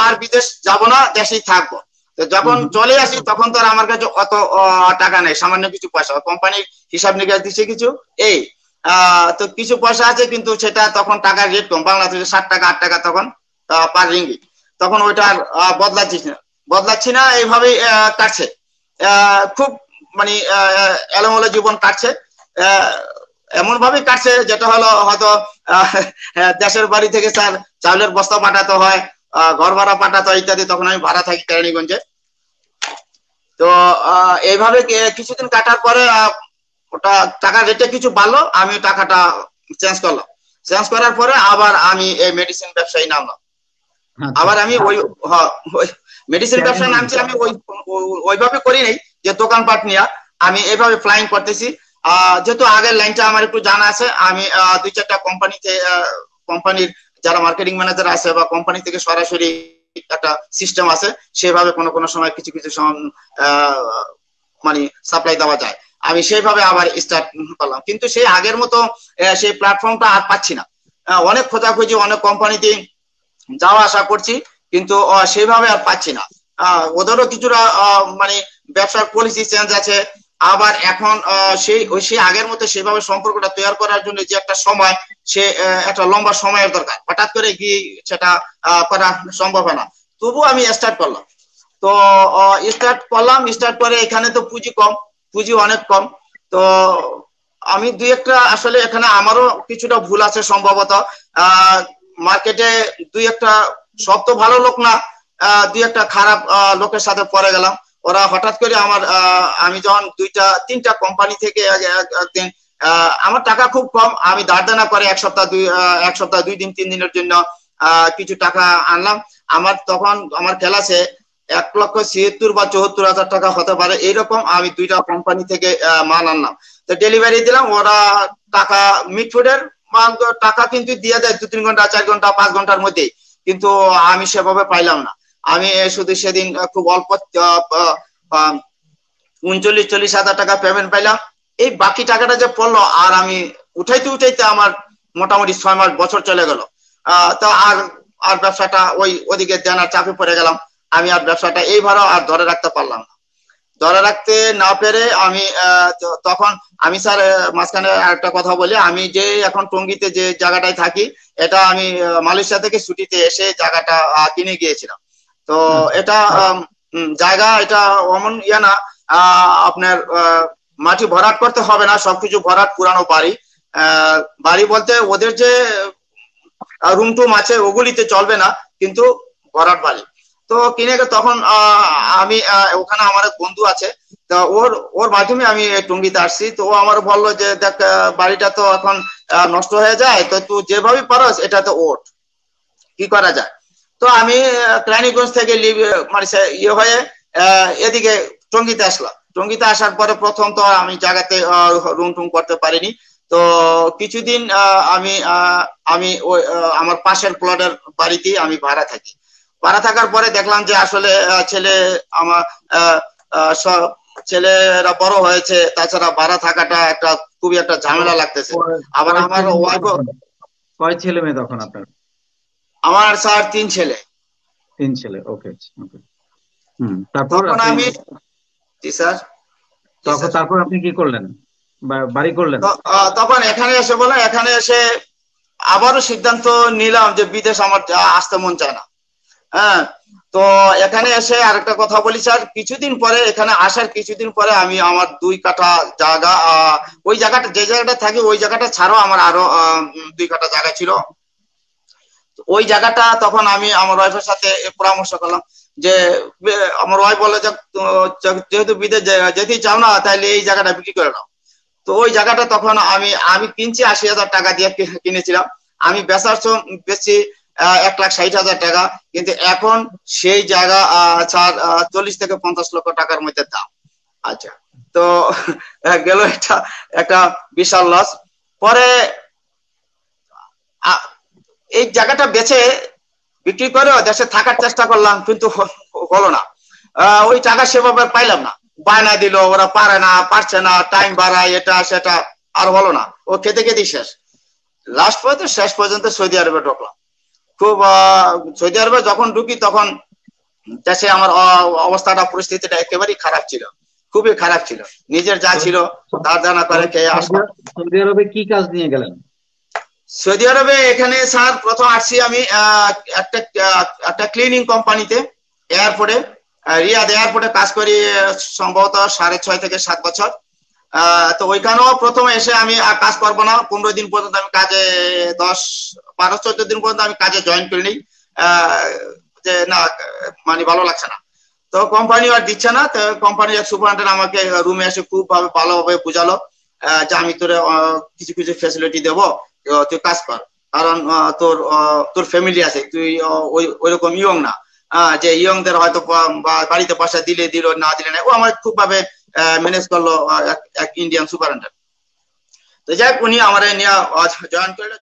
আর বিদেশ যাব না, দেশেই থাকবো। তো যখন চলে আসি তখন তো আর আমার কাছে অত টাকা নেই, সামান্য কিছু পয়সা, কোম্পানির হিসাব নিকাশ দিচ্ছে কিছু, এই তো কিছু পয়সা আছে, কিন্তু সেটা তখন টাকার রেট কম, বাংলাদেশে 60 টাকা 8 টাকা তখন পার রিঙ্গিট, তখন ওইটা আর বদলাচ্ছি না, এইভাবেই কাটছে, খুব মানে এলোমেলো জীবন কাটছে, এমন ভাবে কাটছে যেটা হলো হয়তো দেশের বাড়ি থেকে স্যার চাউলের বস্তা পাঠাতে হয়, ঘর ভাড়া পাঠাতে হয় ইত্যাদি, তখন আমি ভাড়া থাকি কেরানীগঞ্জে। তো এইভাবে কিছুদিন কাটার পরে ওটা টাকার রেটে কিছু বাড়লো, আমি টাকাটা চেঞ্জ করলাম, চেঞ্জ করার পরে আবার আমি এই মেডিসিন ব্যবসায় নামলাম। আবার আমি ওই মেডিসিন ব্যবসায় নামছি, আমি ওইভাবে করি নাই যে দোকানপাট নিয়ে, আমি এইভাবে ফ্লাইং করতেছি। যেহেতু আগের লাইনটা আমার একটু জানা আছে, আমি 2-4টা কোম্পানির যারা মার্কেটিং ম্যানেজার আছে বা কোম্পানি থেকে সরাসরি একটা সিস্টেম আছে, সেভাবে কোনো সময় কিছু মানে সাপ্লাই দেওয়া যায়, আমি সেইভাবে আবার স্টার্ট করলাম। কিন্তু সেই আগের মতো সেই প্ল্যাটফর্মটা আর পাচ্ছি না, অনেক খোঁজাখুঁজি, অনেক কোম্পানিতে যাওয়া আসা করছি, কিন্তু সেইভাবে আর পাচ্ছি না। ওদেরও কিছুটা মানে ব্যবসার পলিসি চেঞ্জ আছে, আবার এখন সেই আগের মতো সেভাবে সম্পর্কটা তৈরি করার জন্য যে একটা সময়, সে একটা লম্বা সময়ের দরকার, হঠাৎ করে গিয়ে সেটা করা সম্ভব হয় না। তবু আমি স্টার্ট করলাম। তো স্টার্ট করে এখানে তো পুঁজি অনেক কম। তো আমি দুই একটা আসলে এখানে আমারও কিছুটা ভুল আছে সম্ভবত, মার্কেটে দুই একটা, সব তো ভালো লোক না, দুই একটা খারাপ লোকের সাথে পড়ে গেলাম। ওরা হঠাৎ করে আমি যখন 2-3টা কোম্পানি থেকে একদিন, আমার টাকা খুব কম, আমি ধার দেনা করে এক সপ্তাহ 2 দিন 3 দিনের জন্য কিছু টাকা আনলাম। তখন আমার খেলাছে 1,76,000 বা 74,000 টাকা হতে পারে, এইরকম আমি 2টা কোম্পানি থেকে মাল আনলাম। তো ডেলিভারি দিলাম, ওরা টাকা মিটফুডের মাল টাকা কিন্তু দিয়ে দেয় 2-3 ঘন্টা 4 ঘন্টা 5 ঘন্টার মধ্যেই, কিন্তু আমি সেভাবে পাইলাম না। আমি শুধু সেদিন খুব অল্প 39-40 হাজার টাকা পেমেন্ট পাইলাম। এই বাকি টাকাটা যে পড়লো, আর আমি উঠাইতে আমার মোটামুটি 6 মাস বছর চলে গেল। তো আর ব্যবসাটা ওদিকে দেনার চাপে পড়ে গেলাম, আমি আর ব্যবসাটা এইবারও আর ধরে রাখতে পারলাম না। ধরে রাখতে না পেরে আমি তখন আমি স্যার মাঝখানে আরেকটা কথা বলি, আমি যে এখন টঙ্গীতে যে জায়গাটায় থাকি, এটা আমি মালয়েশিয়া থেকে ছুটিতে এসে জায়গাটা কিনে গিয়েছিলাম। তো এটা জায়গা, এটা অমন না, আপনার মাটি ভরাট করতে হবে না, সবকিছু ভরাট, পুরানো বাড়ি বলতে ওদের যে রুম টুম আছে ওগুলিতে চলবে না, কিন্তু ভরাট বাড়ি। তো কিনে তখন আমি ওখানে আমার এক বন্ধু আছে, তো ওর মাধ্যমে আমি টঙ্গীতে আসছি। তো ও আমার বললো যে দেখ, বাড়িটা তো এখন নষ্ট হয়ে যায়, তো তুই যেভাবে পারস এটাতে ওঠ, কি করা যায়। তো আমি কেরানীগঞ্জ থেকে মানে হয়ে এদিকে টঙ্গীতে আসলাম। টঙ্গীতে আসার পরে প্রথম তো আমি জায়গাতে রুম টুম করতে পারিনি। তো কিছুদিন আমি আমার পাশের প্লটের বাড়িতে আমি ভাড়া থাকি। ভাড়া থাকার পরে দেখলাম যে আসলে ছেলেরা বড় হয়েছে, তাছাড়া ভাড়া থাকাটা খুবই একটা ঝামেলা লাগতেছে। আবার আমার ওয়াইফ। কয় ছেলে মেয়ে তখন আপনার? আমার স্যার 3 ছেলে। 3 ছেলে, ওকে ওকে। তারপর আমি জি স্যার, তারপর আপনি কি করলেন, বাড়ি করলেন? তখন এখানে এসে আবারও সিদ্ধান্ত নিলাম যে বিদেশ আমার আসতে মন চায় না। হ্যাঁ, তো এখানে এসে আরেকটা কথা বলি স্যার, কিছুদিন পরে আমি আমার 2 কাঠা জায়গা, ওই জায়গাটা যে জায়গাটা থাকি ওই জায়গাটা ছাড়াও আমার আরো 2 কাঠা জায়গা ছিল। ওই জায়গাটা তখন আমি আমার ওয়াইফের সাথে পরামর্শ করলাম, যে আমার ওয়াইফ বলে যে যেহেতু বিদেশ যেতেই চাও না, তাহলে এই জায়গাটা বিক্রি করে নাও। তো ওই জায়গাটা তখন আমি কিনছি 80,000 টাকা দিয়ে কিনেছিলাম, আমি বেচছি 1,60,000 টাকা, কিন্তু এখন সেই জায়গা 40 থেকে 50 লক্ষ টাকার মধ্যে দাম। আচ্ছা, তো গেল একটা বিশাল লস। পরে এই জায়গাটা বেচে বিক্রি করে দেশে থাকার চেষ্টা করলাম, কিন্তু হলো না, ওই টাকা সেভাবে পাইলাম না। বায়না দিল, ওরা পারছে না, টাইম বাড়ায়, এটা সেটা, আর হলো না। ও খেতে শেষ পর্যন্ত শেষ পর্যন্ত সৌদি আরবে ঢুকলাম। খুব সৌদি আরবে যখন ঢুকি তখন দেশে আমার অবস্থাটা পরিস্থিতিটা একেবারেই খারাপ ছিল, খুবই খারাপ ছিল। নিজের যা ছিল তার জানা করে খেয়ে আসলাম। সৌদি আরবে কি কাজ নিয়ে গেলেন? সৌদি আরবে এখানে স্যার প্রথম আসছি আমি একটা একটা ক্লিনিং কোম্পানিতে, এয়ারপোর্টে, রিয়াদ এয়ারপোর্টে কাজ করি সম্ভবত 6.5 থেকে 7 বছর। তো ওইখানেও প্রথমে এসে আমি কাজ করবো না, 15 দিন পর্যন্ত আমি কাজে 12-14 দিন পর্যন্ত আমি কাজে জয়েন করি নি, যে না মানে ভালো লাগছে না। তো কোম্পানি আর দিচ্ছে না, তো কোম্পানির এক সুপারিনটেন্ডেন্ট আমাকে রুমে এসে খুব ভালোভাবে বুঝালো যে আমি তোর কিছু কিছু ফ্যাসিলিটি দেবো, তুই কাজ কর, কারণ তোর ফ্যামিলি আছে, তুই ওইরকম ইয়ং না, যে ইয়ংদের হয়তো বাড়িতে পয়সা দিলে দিল, না দিলে না। ও আমার খুব ভাবে ম্যানেজ করলো এক ইন্ডিয়ান সুপারিনটেন্ডেন্ট। তো যাই হোক উনি আমার নিয়ে জয়েন করলো।